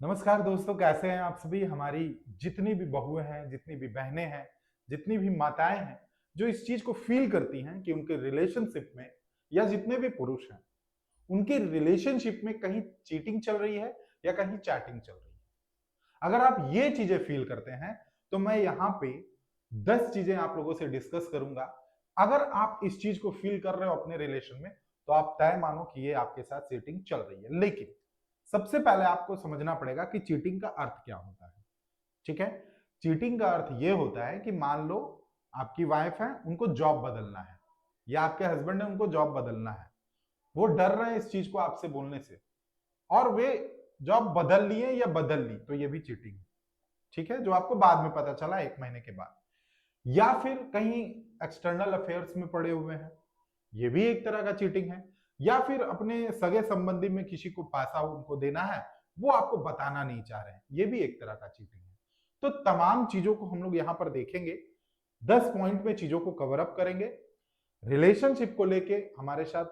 नमस्कार दोस्तों, कैसे हैं आप सभी। हमारी जितनी भी बहुएं हैं, जितनी भी बहनें हैं, जितनी भी माताएं हैं, जो इस चीज को फील करती हैं कि उनके रिलेशनशिप में या जितने भी पुरुष हैं उनके रिलेशनशिप में कहीं चीटिंग चल रही है या कहीं चैटिंग चल रही है। अगर आप ये चीजें फील करते हैं तो मैं यहाँ पे 10 चीजें आप लोगों से डिस्कस करूंगा। अगर आप इस चीज को फील कर रहे हो अपने रिलेशन में तो आप तय मानो कि ये आपके साथ चीटिंग चल रही है। लेकिन सबसे पहले आपको समझना पड़ेगा कि चीटिंग का अर्थ क्या होता है। ठीक है, चीटिंग का अर्थ ये होता है कि मान लो आपकी वाइफ है, उनको जॉब बदलना है, या आपके हस्बैंड है, उनको जॉब बदलना है। वो डर रहे हैं इस चीज को आपसे बोलने से और वे जॉब बदल लिए या बदल ली, तो ये भी चीटिंग है। ठीक है, जो आपको बाद में पता चला 1 महीने के बाद। या फिर कहीं एक्सटर्नल अफेयर्स में पड़े हुए हैं, ये भी एक तरह का चीटिंग है। या फिर अपने सगे संबंधी में किसी को पैसा उनको देना है, वो आपको बताना नहीं चाह रहे हैं, ये भी एक तरह का चीटिंग है। तो तमाम चीजों को हम लोग यहाँ पर देखेंगे, 10 पॉइंट में चीजों को कवर अप करेंगे। रिलेशनशिप को लेके हमारे साथ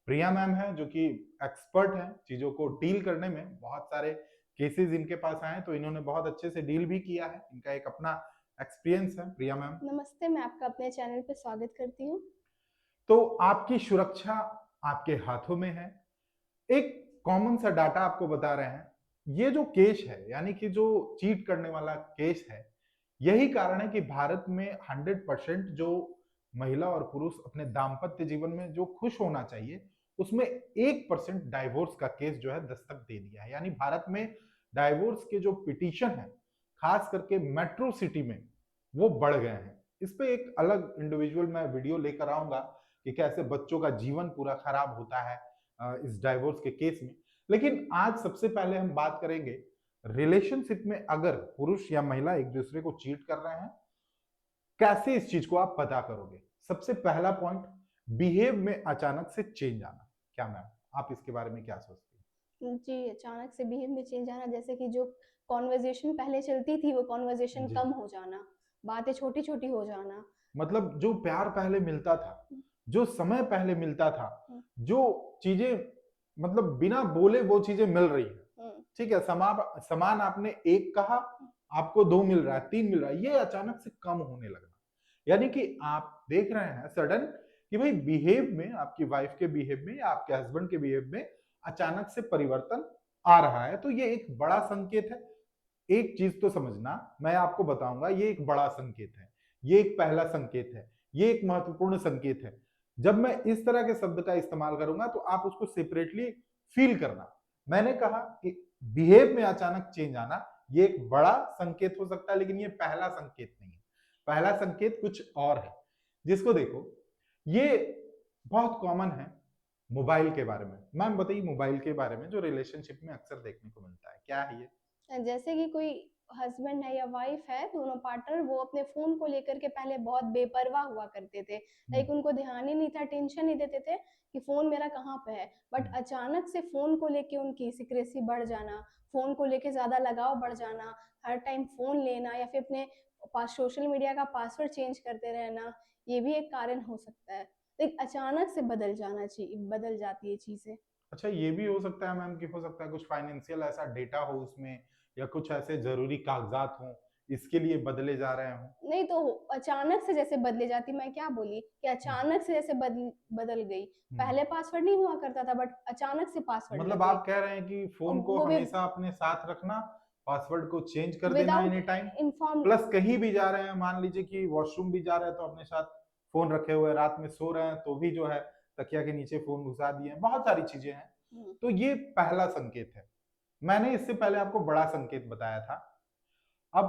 प्रिया मैम है, जो कि एक्सपर्ट हैं चीजों को डील करने में। बहुत सारे केसेस इनके पास आए तो इन्होंने बहुत अच्छे से डील भी किया है, इनका एक अपना एक्सपीरियंस है। प्रिया मैम, नमस्ते, मैं आपका अपने चैनल पे स्वागत करती हूँ। तो आपकी सुरक्षा आपके हाथों में है। एक कॉमन सा डाटा आपको बता रहे हैं, ये जो केस है, यानी कि जो चीट करने वाला केस है, यही कारण है कि भारत में 100% जो महिला और पुरुष अपने दाम्पत्य जीवन में जो खुश होना चाहिए, उसमें 1% डाइवोर्स का केस जो है दस्तक दे दिया है। यानी भारत में डाइवोर्स के जो पिटीशन है, खास करके मेट्रो सिटी में, वो बढ़ गए हैं। इस पे एक अलग इंडिविजुअल मैं वीडियो लेकर आऊंगा कि कैसे बच्चों का जीवन पूरा खराब होता है इस डाइवोर्स के केस में। लेकिन आज सबसे पहले हम बात करेंगे रिलेशनशिप में अगर पुरुष या महिला एक दूसरे को चीट कर रहे हैं, कैसे इस चीज को आप पता करोगे। सबसे पहला पॉइंट, बिहेव में अचानक से चेंज आना। क्या मैम, आप इसके बारे में क्या सोचती जी, अचानक से बिहेव में चेंज आना, जैसे कि जो कॉन्वर्जेशन पहले चलती थी वो कॉन्वर्जेशन हैं जी। कम हो जाना, बातें छोटी-छोटी हो जाना। मतलब जो प्यार पहले मिलता था, हुँ, जो समय पहले मिलता था, हुँ, जो चीजें मतलब बिना बोले वो चीजें मिल रही है। हुँ, ठीक है, सामान आपने एक कहा, हुँ, आपको 2 मिल रहा है, 3 मिल रहा है, ये अचानक से कम होने लगना। यानी कि आप देख रहे हैं सडन कि भाई बिहेव में, आपकी वाइफ के बिहेव में या आपके हस्बैंड के बिहेव में अचानक से परिवर्तन आ रहा है, तो ये एक बड़ा संकेत है। एक चीज तो समझना, मैं आपको बताऊंगा, ये एक बड़ा संकेत है, ये एक पहला संकेत है, ये एक महत्वपूर्ण संकेत है। जब मैं इस तरह के शब्द का इस्तेमाल करूंगा तो आप उसको सेपरेटली फील करना। मैंने कहा कि बिहेव में अचानक चेंज आना, ये एक बड़ा संकेत हो सकता है, लेकिन ये पहला संकेत नहीं है। पहला संकेत कुछ और है, जिसको देखो, ये बहुत कॉमन है मोबाइल के बारे में। मैम बताइए, मोबाइल के बारे में जो रिलेशनशिप में अक्सर देखने को मिलता है, क्या है ये? जैसे कि कोई हस्बैंड है या वाइफ है, दोनों पार्टनर वो अपने फ़ोन को लेकर के पहले बहुत बेपरवाह हुआ करते थे। लाइक उनको ध्यान ही नहीं था, टेंशन नहीं देते थे कि फ़ोन मेरा कहाँ पे है। बट हम्म, अचानक से फ़ोन को लेके उनकी सीक्रेसी बढ़ जाना, फ़ोन को लेके ज़्यादा लगाव बढ़ जाना, हर टाइम फ़ोन लेना या फिर अपने पास सोशल मीडिया का पासवर्ड चेंज करते रहना, ये भी एक कारण हो सकता है। एक अचानक से बदल जाती है चीज़ें। अच्छा, ये भी हो सकता है मैम कि हो सकता है कुछ फाइनेंशियल ऐसा डेटा हो उसमें, या कुछ ऐसे जरूरी कागजात हों, इसके लिए बदले जा रहे हों। नहीं तो अचानक से जैसे बदली जाती, मैं क्या बोली कि हम्म, अचानक से जैसे बदल गई। हम्म। पहले पासवर्ड नहीं हुआ करता था बट अचानक से पासवर्ड मतलब लग गई। आप कह रहे हैं कि फोन को वो भी हमेशा अपने साथ रखना, पासवर्ड को चेंज कर देना without any time, inform. Plus कहीं भी जा रहे हैं, मान लीजिए कि वॉशरूम भी जा रहे हैं तो अपने साथ फोन रखे हुए, रात में सो रहे हैं तो भी जो है तकिया के नीचे फोन घुसा दिए हैं, बहुत सारी चीजें हैं। तो ये पहला संकेत है। मैंने इससे पहले आपको बड़ा संकेत बताया था। अब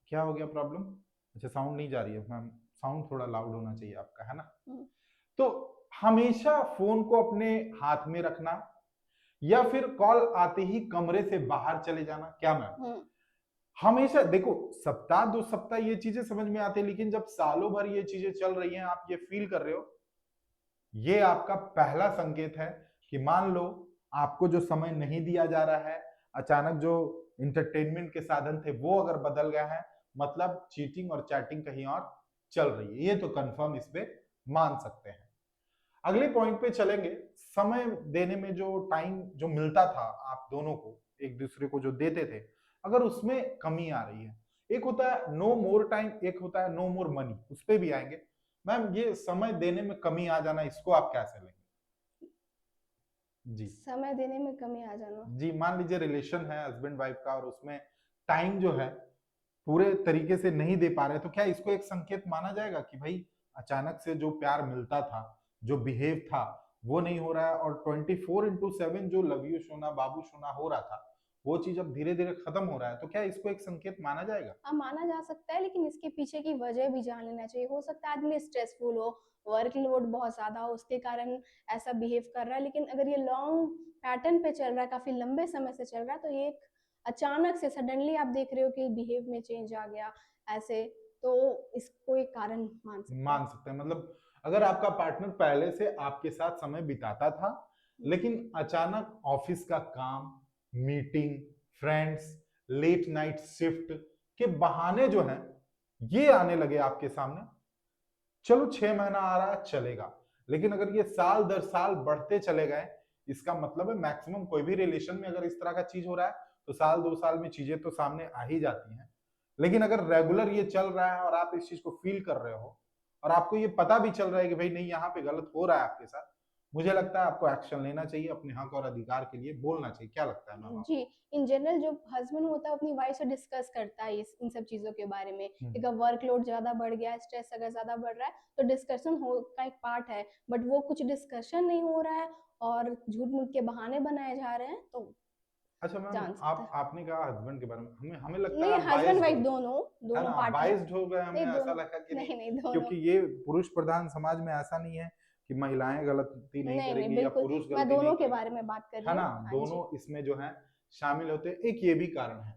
क्या हो गया प्रॉब्लम? अच्छा, साउंड नहीं जा रही है मैम, साउंड थोड़ा लाउड होना चाहिए आपका, है ना? तो हमेशा फोन को अपने हाथ में रखना, या फिर कॉल आते ही कमरे से बाहर चले जाना। क्या मैम? हमेशा देखो, सप्ताह 2 सप्ताह ये चीजें समझ में आती है, लेकिन जब सालों भर ये चीजें चल रही हैं, आप ये फील कर रहे हो, ये आपका पहला संकेत है कि मान लो आपको जो समय नहीं दिया जा रहा है, अचानक जो इंटरटेनमेंट के साधन थे वो अगर बदल गए हैं, मतलब चीटिंग और चैटिंग कहीं और चल रही है, ये तो कंफर्म इस पे मान सकते हैं। अगले पॉइंट पे चलेंगे। समय देने में जो टाइम जो मिलता था आप दोनों को एक दूसरे को जो देते थे, अगर उसमें कमी आ रही है, एक होता है नो मोर टाइम, एक होता है नो मोर मनी, उस पे भी आएंगे। मैम ये समय देने में कमी आ जाना, इसको आप कैसे लेंगे? जी समय देने में कमी आ जाना। जी, मान लीजिए रिलेशन है हस्बैंड वाइफ का और उसमें टाइम जो है पूरे तरीके से नहीं दे पा रहे, तो क्या इसको एक संकेत माना जाएगा कि भाई अचानक से जो प्यार मिलता था, जो बिहेव था, वो नहीं हो रहा है, और 24/7 जो लव यू सोना बाबू सोना हो रहा था, वो चीज अब धीरे धीरे खत्म हो रहा है, तो क्या इसको एक संकेत माना जाएगा? हाँ, माना जा सकता है, लेकिन इसके पीछे की वजह भी जान लेना चाहिए। हो सकता है आदमी स्ट्रेसफुल हो, वर्कलोड बहुत ज़्यादा हो, उसके कारण ऐसा बिहेव कर रहा है। लेकिन अगर ये लॉन्ग पैटर्न पे चल रहा है, काफ़ी लंबे समय से चल रहा है, तो ये एक अचानक से सडनली आप देख रहे हो कि बिहेव में चेंज आ गया ऐसे, तो इसको एक कारण मान सकते हैं। मान सकते हैं, मतलब अगर आपका पार्टनर पहले से आपके साथ समय बिताता था, लेकिन अचानक ऑफिस का काम, meeting, friends, late night shift के बहाने जो हैं ये आने लगे आपके सामने। चलो 6 महीना आ रहा है चलेगा, लेकिन अगर ये साल दर साल बढ़ते चले गए, इसका मतलब है मैक्सिमम कोई भी रिलेशन में अगर इस तरह का चीज हो रहा है, तो साल 2 साल में चीजें तो सामने आ ही जाती हैं। लेकिन अगर रेगुलर ये चल रहा है और आप इस चीज को फील कर रहे हो और आपको ये पता भी चल रहा है कि भाई नहीं यहाँ पे गलत हो रहा है आपके साथ, मुझे लगता है आपको एक्शन लेना चाहिए, अपने हक और अधिकार के लिए बोलना चाहिए। क्या लगता है मैम आपको? जी, इन जनरल जो हस्बैंड होता है अपनी वाइफ से डिस्कस करता है इन सब चीज़ों के बारे में। अगर वर्कलोड ज़्यादा बढ़ गया है, स्ट्रेस अगर ज़्यादा बढ़ रहा है, तो डिस्कशन हो का एक पार्ट है। बट वो कुछ डिस्कशन नहीं हो रहा है और झूठ-मूठ के बहाने बनाए जा रहे हैं, तो अच्छा मैम, जान सकते आप हैं। आपने कहा हस्बैंड के बारे में, हमें हमें लगता है नहीं, आप हस्बैंड बायस्ड वाइफ हो, दोनों, है दोनों ना? पार्टनर। बायस्ड हो गए, हमें नहीं, ऐसा दोनों। लगा कि नहीं, नहीं, नहीं, दोनों। क्योंकि ये पुरुष प्रधान समाज में ऐसा नहीं है कि महिलाएं गलती नहीं नहीं, नहीं, करेंगी या बिल्कुल। पुरुष मैं गलती नहीं दोनों के करेंगे, बारे में बात कर है रही ना? हूँ। हाँ जी। दोनों इसमें जो है शामिल होते हैं। एक ये भी कारण है,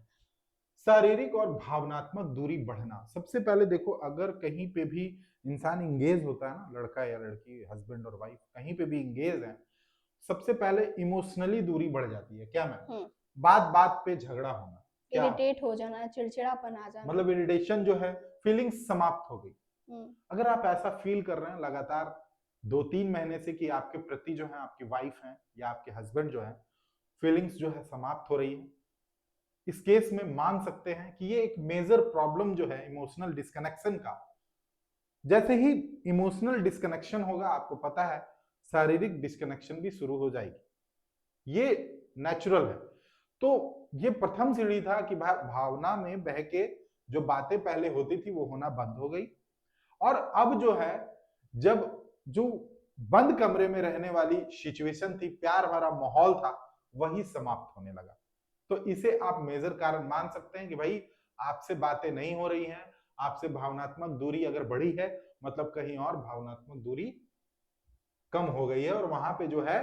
शारीरिक और भावनात्मक दूरी बढ़ना। सबसे पहले देखो, अगर कहीं पे भी इंसान इंगेज होता है ना, लड़का या लड़की, हस्बैंड और वाइफ कहीं पे भी इंगेज है, सबसे पहले इमोशनली दूरी बढ़ जाती है। क्या मैम? हुँ, बात बात पे झगड़ा होना, क्या इरिटेट हो जाना, चिड़चिड़ापन आ जाना। मतलब इरिटेशन जो है, फीलिंग्स समाप्त हो गई। हुँ, अगर आप ऐसा फील कर रहे हैं लगातार 2-3 महीने से कि आपके प्रति जो है आपकी वाइफ है या आपके हस्बैंड जो है, फीलिंग्स जो है समाप्त हो रही है, इस केस में मान सकते हैं कि ये एक मेजर प्रॉब्लम जो है इमोशनल डिस्कनेक्शन का। जैसे ही इमोशनल डिस्कनेक्शन होगा, आपको पता है शारीरिक डिस्कनेक्शन भी शुरू हो जाएगी, ये नेचुरल है। तो ये प्रथम सीढ़ी था कि भावना में बह के जो बातें पहले होती थी वो होना बंद हो गई, और अब जो है, जब जो बंद कमरे में रहने वाली सिचुएशन थी, प्यार भरा माहौल था, वही समाप्त होने लगा। तो इसे आप मेजर कारण मान सकते हैं कि भाई आपसे बातें नहीं हो रही हैं, आपसे भावनात्मक दूरी अगर बढ़ी है, मतलब कहीं और भावनात्मक दूरी कम हो गई है और वहां पे जो है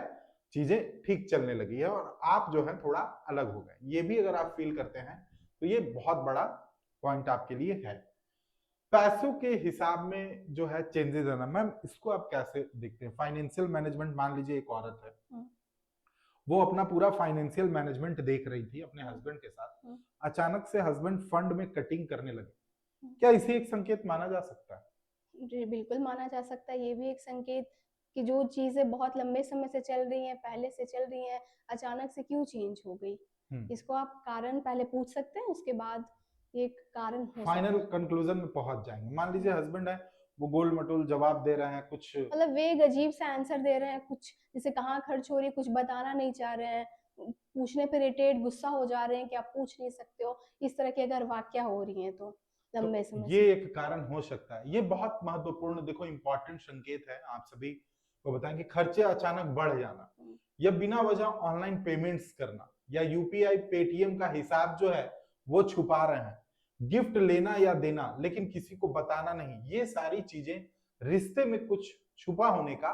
चीजें ठीक चलने लगी है और आप जो है थोड़ा अलग हो गए। ये भी अगर आप फील करते हैं तो ये बहुत बड़ा पॉइंट आपके लिए है। पैसों के हिसाब में जो है चेंजेस आना, मैम इसको आप कैसे देखते हैं? फाइनेंशियल मैनेजमेंट, मान लीजिए एक औरत है, हुँ, वो अपना पूरा फाइनेंशियल मैनेजमेंट देख रही थी अपने हुँ, हस्बैंड के साथ, हुँ, अचानक से हस्बैंड फंड में कटिंग करने लगे, हुँ। क्या इसे एक संकेत माना जा सकता है? जी, बिल्कुल माना जा सकता है। ये भी एक संकेत कि जो चीज़ें बहुत लंबे समय से चल रही हैं, पहले से चल रही हैं, अचानक से क्यों चेंज हो गई? इसको आप कारण पहले पूछ सकते हैं, उसके बाद ये एक कारण हो फाइनल सकता है। कंक्लूजन में पहुंच जाएंगे। मान लीजिए हुँ। हस्बैंड है, वो गोल मटोल जवाब दे रहे हैं कुछ, मतलब वेग अजीब सा आंसर दे रहे हैं, कुछ जैसे कहाँ खर्च हो रही है, कुछ बताना नहीं चाह रहे हैं, पूछने पे इरिटेट, गुस्सा हो जा रहे हैं कि आप पूछ नहीं सकते हो। इस तरह की अगर वाकया हो रही हैं तो तो लंबे समय ये से। एक कारण हो सकता है। ये बहुत महत्वपूर्ण देखो इंपॉर्टेंट संकेत है, आप सभी को बताएं कि खर्चे अचानक बढ़ जाना हुँ, या बिना वजह ऑनलाइन पेमेंट्स करना या यूपीआई पेटीएम का हिसाब जो है वो छुपा रहे हैं, गिफ्ट लेना या देना लेकिन किसी को बताना नहीं, ये सारी चीजें रिश्ते में कुछ छुपा होने का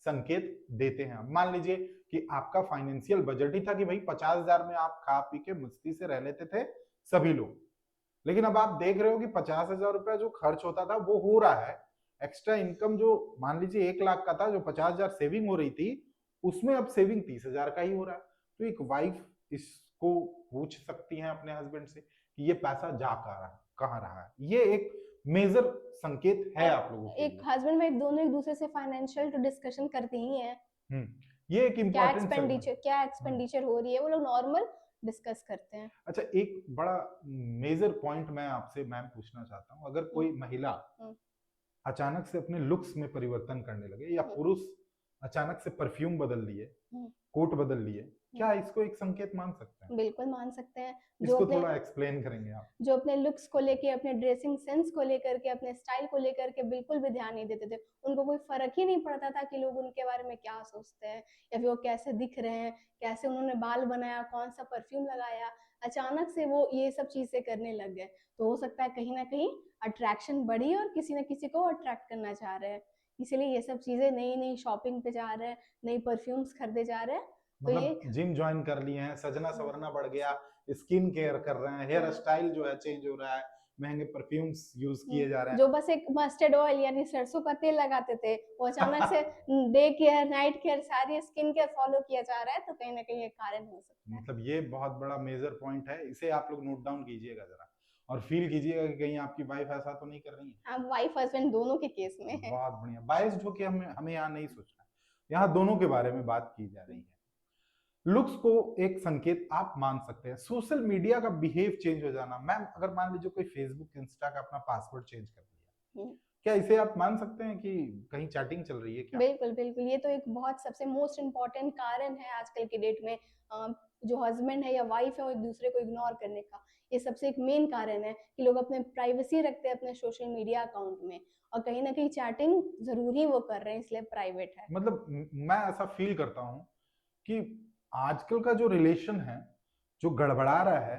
संकेत देते हैं। मान लीजिए कि आपका फाइनेंशियल बजट ही था कि भाई 50,000 में आप खा पी के मस्ती से रह लेते थे सभी लोग, लेकिन अब आप देख रहे हो कि 50,000 रुपया जो खर्च होता था वो हो रहा है, एक्स्ट्रा इनकम जो मान लीजिए 1 लाख का था, जो 50,000 सेविंग हो रही थी, उसमें अब सेविंग 30,000 का ही हो रहा है। तो एक वाइफ इसको पूछ सकती है अपने हस्बैंड से कि ये पैसा जा कहाँ रहा है। ये एक मेजर संकेत है और आप लोगों के एक लिए। हस्बैंड वाइफ दोनों एक-दूसरे से फाइनेंशियल तो डिस्कशन करती ही हैं। ये एक क्या इंपॉर्टेंट सेगमेंट। एक्सपेंडिचर हो रही है, वो लोग नॉर्मल डिस्कस करते हैं। अच्छा, एक बड़ा मेजर पॉइंट मैं आपसे मैम पूछना चाहता हूँ, अगर कोई महिला हम्म, अचानक से अपने लुक्स में परिवर्तन करने लगे या हम्म, पुरुष अचानक से परफ्यूम बदल लिए, हम्म, कोट बदल लिए, हम्म, क्या इसको एक संकेत मान सकते हैं? बिल्कुल मान सकते हैं। जो इसको अपने थोड़ा एक्सप्लेन करेंगे आप? जो अपने लुक्स को लेके, अपने ड्रेसिंग सेंस को लेकर के, अपने स्टाइल को लेकर के बिल्कुल भी ध्यान नहीं देते थे। उनको कोई फ़र्क ही नहीं पड़ता था कि लोग उनके बारे में क्या सोचते हैं या फिर वो कैसे दिख रहे हैं, कैसे उन्होंने बाल बनाया, कौन-सा परफ्यूम लगाया। अचानक से वो ये सब चीज़ें करने लग गए। तो हो सकता है कहीं न कहीं अट्रैक्शन बढ़ी और किसी न किसी को अट्रैक्ट करना चाह रहे हैं। इसीलिए ये सब चीज़ें नई-नई शॉपिंग पे जा रहे हैं, नई परफ्यूम्स खरीदे जा रहे हैं। तो ये मतलब जिम ज्वाइन कर लिए हैं, सजना हुँ, संवरना बढ़ गया, स्किन केयर कर रहे हैं, हेयर हुँ। स्टाइल जो है चेंज हो रहा है, महंगे परफ्यूम्स यूज किए जा रहे जो बस एक मस्टर्ड ऑयल यानी सरसों का तेल लगाते थे, वो अचानक से हैं। डे केयर, नाइट केयर, सारी स्किन केयर फॉलो किया जा रहा है, तो कहीं न कहीं एक कारण हो सकता है। मतलब ये बहुत बड़ा मेजर पॉइंट है, इसे आप लोग नोट डाउन कीजिएगा जरा और फील कीजिएगा कि कहीं आपकी वाइफ ऐसा तो नहीं कर रही है। हम वाइफ हस्बैंड दोनों के केस में है। बहुत बढ़िया, बायस्ड होके हमें हमें यहाँ नहीं सोचना है, यहाँ दोनों के बारे में बात की जा रही है। लुक्स को एक संकेत आप मान सकते हैं, सोशल मीडिया का बिहेव चेंज हो जाना। मैम, अगर मान लीजिए कोई फेसबुक इंस्टा का अपना पासवर्ड चेंज कर लिया, हुँ। क्या इसे आप मान सकते हैं कि कहीं चैटिंग चल रही है क्या? बिल्कुल, बिल्कुल। ये तो एक बहुत सबसे मोस्ट इम्पोर्टेंट कारण है आजकल की डेट में, जो हस्बैंड है या वाइफ है, वो एक-दूसरे को इग्नोर करने का। ये सबसे एक मेन कारण है कि लोग अपने प्राइवेसी रखते हैं अपने सोशल मीडिया अकाउंट में और कहीं न कहीं चैटिंग ज़रूर ही वो कर रहे हैं, इसलिए प्राइवेट है। मतलब मैं ऐसा फील करता हूँ कि आजकल का जो रिलेशन है, जो गड़बड़ा रहा है,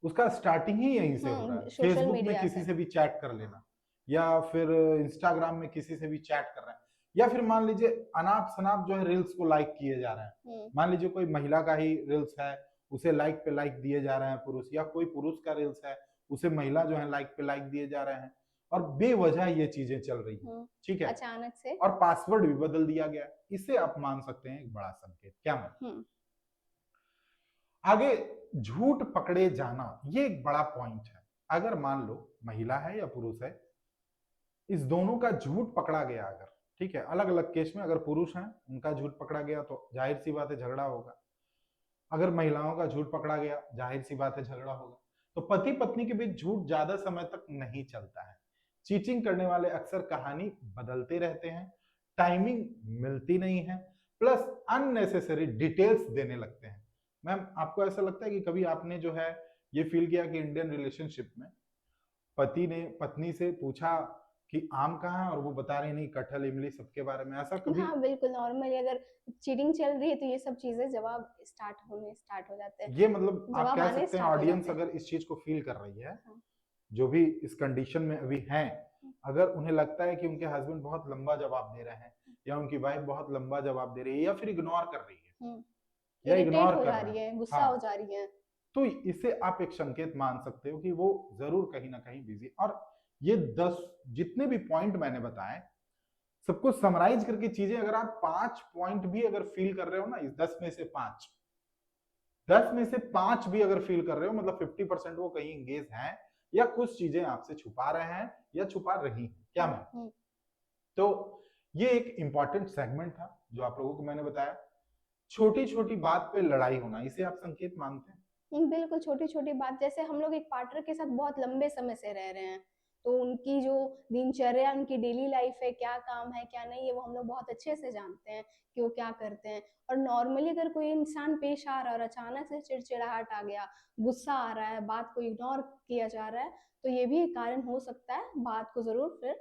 उसका स्टार्टिंग ही यहीं से हो रहा है। सोशल फेसबुक में मीडिया किसी से। से भी चैट कर लेना या फिर इंस्टाग्राम में किसी से भी चैट कर रहे हैं या फिर मान लीजिए अनाप शनाप जो है रील्स को लाइक किए जा रहे हैं। हुँ, मान लीजिए कोई महिला का ही रील्स है, उसे लाइक पे लाइक दिए जा रहे हैं पुरुष, या कोई पुरुष का रील्स है, उसे महिला जो है लाइक पे लाइक दिए जा रहे हैं और बेवजह ये चीजें चल रही हैं। हुँ। ठीक है, अचानक से। और पासवर्ड भी बदल दिया गया है। इसे आप मान सकते हैं एक बड़ा संकेत, क्या मैं? हुँ, आगे, झूठ पकड़े जाना, ये एक बड़ा पॉइंट है। अगर मान लो महिला है या पुरुष है, इस दोनों का झूठ पकड़ा गया अगर, ठीक है, अलग अलग केस में अगर पुरुष हैं उनका झूठ पकड़ा गया तो जाहिर सी बात है झगड़ा होगा। अगर महिलाओं का झूठ पकड़ा गया, जाहिर सी बात है झगड़ा होगा। तो पति पत्नी के बीच झूठ ज्यादा समय तक नहीं चलता है। चीटिंग करने वाले अक्सर कहानी बदलते रहते हैं, टाइमिंग मिलती नहीं है, प्लस अननेसेसरी डिटेल्स देने लगते हैं। मैम, आपको ऐसा लगता है कि कभी आपने जो है ये फील किया कि इंडियन रिलेशनशिप में पति ने पत्नी से पूछा कि आम कहाँ है और वो बता रही नहीं, कटहल इमली सबके बारे में, ऐसा कभी? हाँ, बिल्कुल नॉर्मली अगर चीटिंग चल रही है तो ये सब चीज़ें जवाब स्टार्ट हो जाते हैं। ये मतलब आप जवाब कह आने सकते हैं स्टार्ट हो ऑडियंस जाते हैं। अगर इस चीज को फील कर रही है, हाँ। जो भी इस कंडीशन में अभी हैं, अगर उन्हें लगता है कि उनके हस्बैंड बहुत लंबा जवाब दे रहे हैं या उनकी वाइफ बहुत लंबा जवाब दे रही है या फिर इग्नोर कर रही है हुँ। या इरिटेट इग्नोर हो कर जा रहे रही हैं, है, गुस्सा हो हाँ, जा रही है। तो इसे आप एक संकेत मान सकते हो कि वो जरूर कहीं ना कहीं बिजी। और ये 10 जितने भी पॉइंट मैंने बताए, सबको समराइज करके चीजें, अगर आप 5 पॉइंट भी अगर फील कर रहे हो ना, इस 10 में से 5 भी अगर फील कर रहे हो, मतलब 50% वो कहीं इंगेज हैं या कुछ चीजें आपसे छुपा रहे हैं या छुपा रही हैं, क्या मैं? हुँ, तो ये एक इंपॉर्टेंट सेगमेंट था जो आप लोगों को मैंने बताया। छोटी छोटी बात पे लड़ाई होना, इसे आप संकेत मानते हैं? बिल्कुल छोटी-छोटी बात, जैसे हम लोग एक पार्टनर के साथ बहुत लंबे समय से रह रहे हैं, तो उनकी जो दिनचर्या, उनकी डेली लाइफ है, क्या काम है, क्या नहीं है, वो हम लोग बहुत अच्छे से जानते हैं कि वो क्या करते हैं। और नॉर्मली अगर कोई इंसान पेश आ रहा है और अचानक से चिड़चिड़ाहट आ गया, गुस्सा आ रहा है, बात को इग्नोर किया जा रहा है, तो ये भी एक कारण हो सकता है। बात को ज़रूर फिर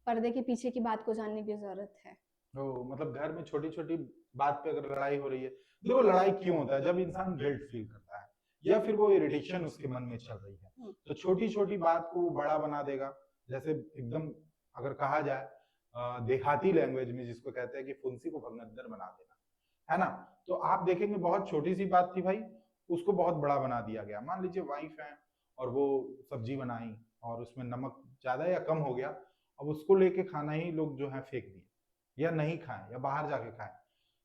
पर्दे के पीछे की बात को जानने की ज़रूरत है। तो मतलब घर में छोटी छोटी बात पे अगर लड़ाई हो रही है, देखो लड़ाई क्यों होता है? जब इंसान गिल्ट फील करता है या फिर वो इरिटेशन उसके मन में चल रही है, हुँ, तो छोटी छोटी बात को वो बड़ा बना देगा। जैसे एकदम अगर कहा जाए देहाती लैंग्वेज में जिसको कहते हैं कि फुंसी को भगदड़ बना देना, है ना? तो आप देखेंगे बहुत छोटी सी बात थी भाई, उसको बहुत बड़ा बना दिया गया। मान लीजिए वाइफ है और वो सब्जी बनाई और उसमें नमक ज्यादा या कम हो गया, अब उसको लेके खाना ही लोग जो है फेंक दिए या नहीं खाएं या बाहर जाके खाएं।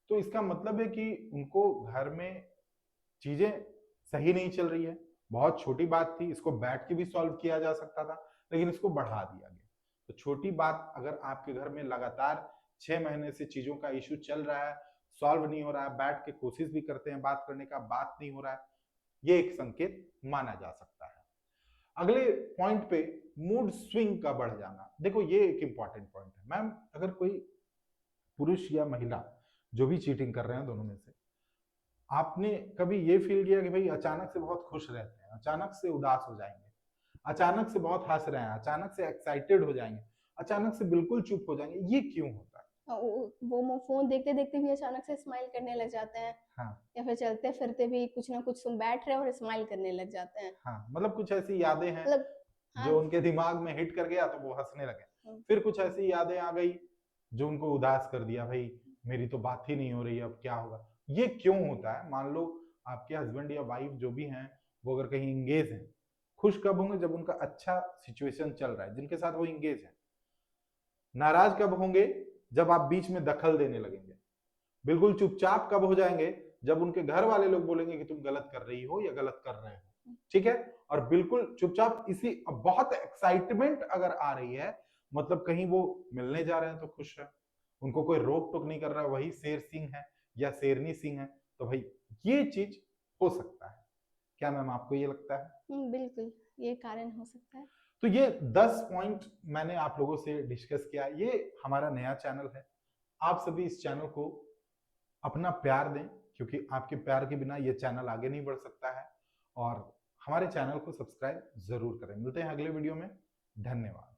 तो इसका मतलब है कि उनको घर में चीजें सही नहीं चल रही है। बहुत छोटी बात थी, इसको बैठ के भी सॉल्व किया जा सकता था, लेकिन इसको बढ़ा दिया गया। तो छोटी बात अगर आपके घर में लगातार 6 महीने से चीजों का इश्यू चल रहा है, सॉल्व नहीं हो रहा है, बैठ के कोशिश भी करते हैं बात करने का, बात नहीं हो रहा है, ये एक संकेत माना जा सकता है। अगले पॉइंट पे मूड स्विंग का बढ़ जाना। देखो ये एक इंपॉर्टेंट पॉइंट है मैम। अगर कोई पुरुष या महिला जो भी चीटिंग कर रहे हैं दोनों में से, आपने कभी ये फील किया कि भाई अचानक से बहुत खुश रहते हैं, अचानक से उदास हो जाएंगे, अचानक से बहुत हंस रहे हैं, अचानक से एक्साइटेड हो जाएंगे, अचानक से बिल्कुल चुप हो जाएंगे, ये क्यों होता है? वो फोन देखते देखते भी अचानक से स्माइल करने लग जाते हैं। हाँ या फिर चलते फिरते भी कुछ ना कुछ तुम बैठ रहे हो और स्माइल करने लग जाते हैं। हाँ, मतलब कुछ ऐसी यादें हैं मतलब हाँ। जो उनके दिमाग में हिट कर गया तो वो हंसने लगे। फिर कुछ ऐसी यादें आ गई जो उनको उदास कर दिया, भाई मेरी तो बात ही नहीं हो रही है, अब क्या होगा। ये क्यों होता है? मान लो आपके हस्बैंड या वाइफ जो भी हैं वो अगर कहीं इंगेज हैं, खुश कब होंगे? जब उनका अच्छा सिचुएशन चल रहा है जिनके साथ वो इंगेज है। नाराज कब होंगे? जब आप बीच में दखल देने लगेंगे। बिल्कुल चुपचाप कब हो जाएंगे? जब उनके घर वाले लोग बोलेंगे कि तुम गलत कर रही हो या गलत कर रहे हो, ठीक है। और बिल्कुल चुपचाप इसी बहुत एक्साइटमेंट अगर आ रही है, मतलब कहीं वो मिलने जा रहे हैं तो खुश है, उनको कोई रोक टोक नहीं कर रहा है, वही शेर सिंह है या शेरनी सिंह है, तो भाई ये चीज हो सकता है। क्या मैम आपको ये लगता है? बिल्कुल ये कारण हो सकता है। तो ये 10 पॉइंट मैंने आप लोगों से डिस्कस किया। ये हमारा नया चैनल है, आप सभी इस चैनल को अपना प्यार दें, क्योंकि आपके प्यार के बिना ये चैनल आगे नहीं बढ़ सकता है। और हमारे चैनल को सब्सक्राइब जरूर करें। मिलते हैं अगले वीडियो में। धन्यवाद।